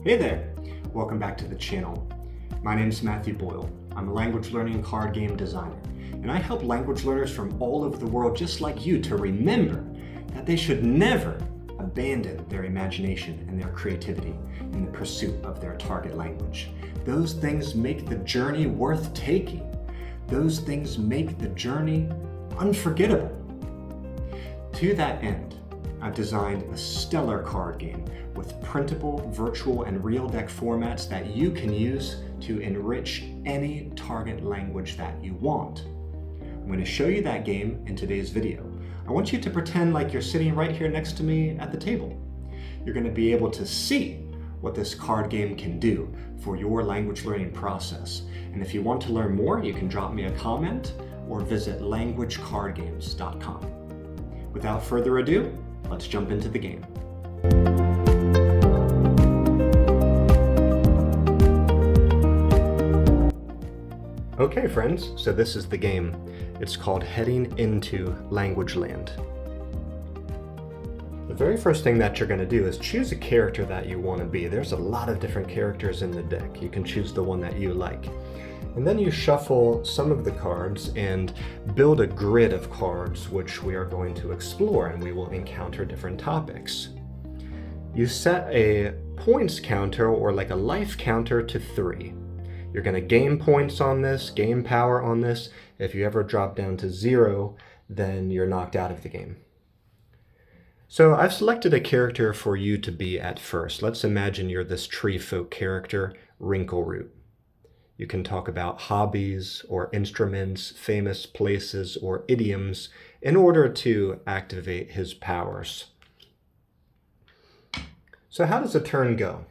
Hey there! Welcome back to the channel. My name is Matthew Boyle. I'm a language learning card game designer, and I help language learners from all over the world just like you to remember that they should never abandon their imagination and their creativity in the pursuit of their target language. Those things make the journey worth taking. Those things make the journey unforgettable. To that end, I've designed a stellar card game with printable, virtual, and real deck formats that you can use to enrich any target language that you want. I'm going to show you that game in today's video. I want you to pretend like you're sitting right here next to me at the table. You're going to be able to see what this card game can do for your language learning process. And if you want to learn more, you can drop me a comment or visit languagecardgames.com. Without further ado, let's jump into the game. Okay friends, so this is the game. It's called Heading into Language Land. The very first thing that you're going to do is choose a character that you want to be. There's a lot of different characters in the deck. You can choose the one that you like. And then you shuffle some of the cards and build a grid of cards which we are going to explore, and we will encounter different topics. You set a points counter or like a life counter to 3. You're going to gain points on this, gain power on this. If you ever drop down to 0, then you're knocked out of the game. So I've selected a character for you to be at first. Let's imagine you're this tree folk character, Wrinkleroot. You can talk about hobbies or instruments, famous places or idioms in order to activate his powers. So how does a turn go?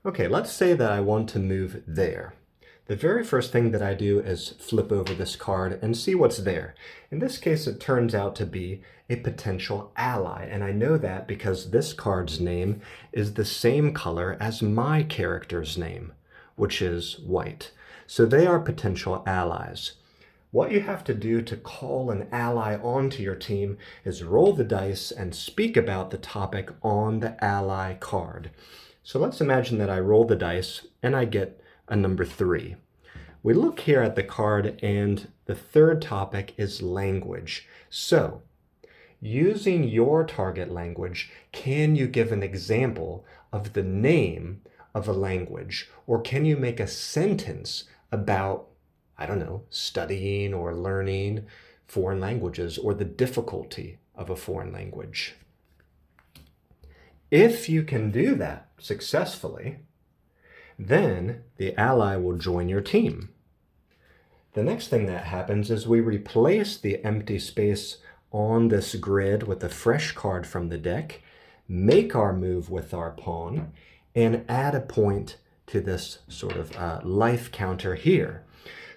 Okay, let's say that I want to move there. The very first thing that I do is flip over this card and see what's there. In this case, it turns out to be a potential ally, and I know that because this card's name is the same color as my character's name, which is white. So they are potential allies. What you have to do to call an ally onto your team is roll the dice and speak about the topic on the ally card. So let's imagine that I roll the dice and I get a number 3. We look here at the card and the third topic is language. So, using your target language, can you give an example of the name of a language? Or can you make a sentence about, I don't know, studying or learning foreign languages or the difficulty of a foreign language? If you can do that successfully, then the ally will join your team. The next thing that happens is we replace the empty space on this grid with a fresh card from the deck, make our move with our pawn, and add a point to this sort of life counter here.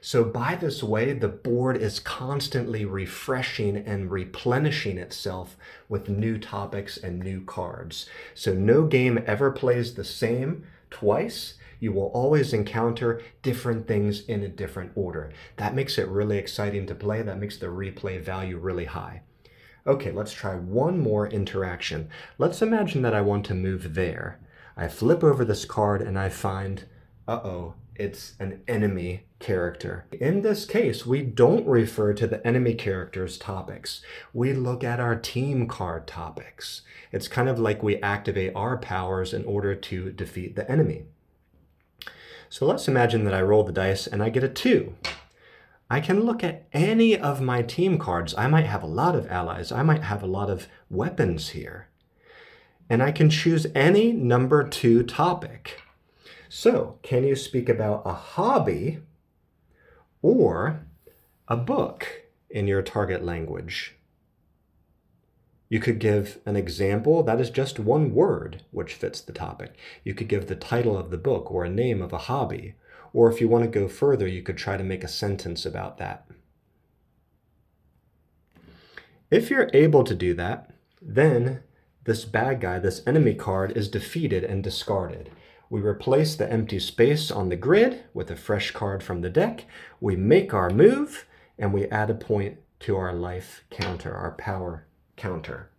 So by this way, the board is constantly refreshing and replenishing itself with new topics and new cards. So no game ever plays the same twice. You will always encounter different things in a different order. That makes it really exciting to play. That makes the replay value really high. Okay, let's try one more interaction. Let's imagine that I want to move there. I flip over this card and I find, it's an enemy character. In this case, we don't refer to the enemy character's topics. We look at our team card topics. It's kind of like we activate our powers in order to defeat the enemy. So let's imagine that I roll the dice and I get a 2. I can look at any of my team cards. I might have a lot of allies. I might have a lot of weapons here. And I can choose any number 2 topic. So, can you speak about a hobby or a book in your target language? You could give an example that is just one word which fits the topic. You could give the title of the book or a name of a hobby. Or if you want to go further, you could try to make a sentence about that. If you're able to do that, then this bad guy, this enemy card, is defeated and discarded. We replace the empty space on the grid with a fresh card from the deck. We make our move, and we add a point to our life counter, our power counter.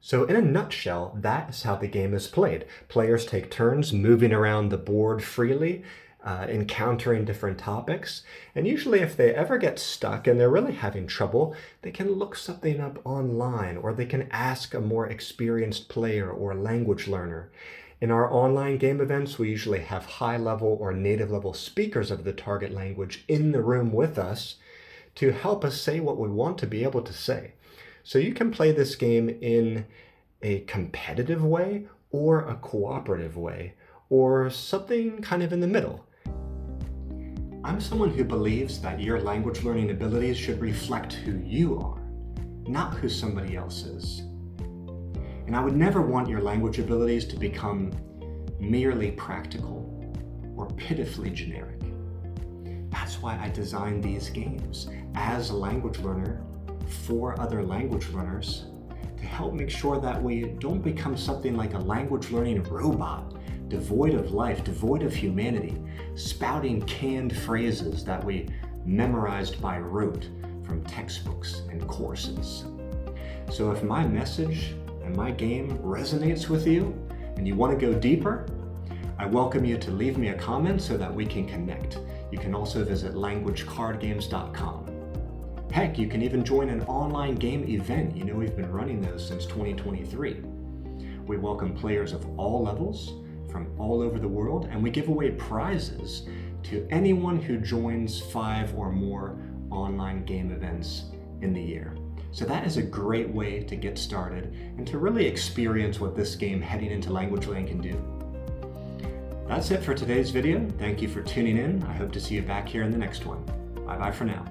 So in a nutshell, that is how the game is played. Players take turns moving around the board freely, encountering different topics. And usually if they ever get stuck and they're really having trouble, they can look something up online, or they can ask a more experienced player or language learner. In our online game events, we usually have high-level or native-level speakers of the target language in the room with us to help us say what we want to be able to say. So you can play this game in a competitive way or a cooperative way, or something kind of in the middle. I'm someone who believes that your language learning abilities should reflect who you are, not who somebody else is. And I would never want your language abilities to become merely practical or pitifully generic. That's why I designed these games as a language learner for other language learners, to help make sure that we don't become something like a language learning robot, devoid of life, devoid of humanity, spouting canned phrases that we memorized by rote from textbooks and courses. So if my message and my game resonates with you and you want to go deeper, I welcome you to leave me a comment so that we can connect. You can also visit languagecardgames.com. Heck, you can even join an online game event. You know, we've been running those since 2023. We welcome players of all levels from all over the world, and we give away prizes to anyone who joins 5 or more online game events in the year. So that is a great way to get started and to really experience what this game heading into Language Land can do. That's it for today's video. Thank you for tuning in. I hope to see you back here in the next one. Bye-bye for now.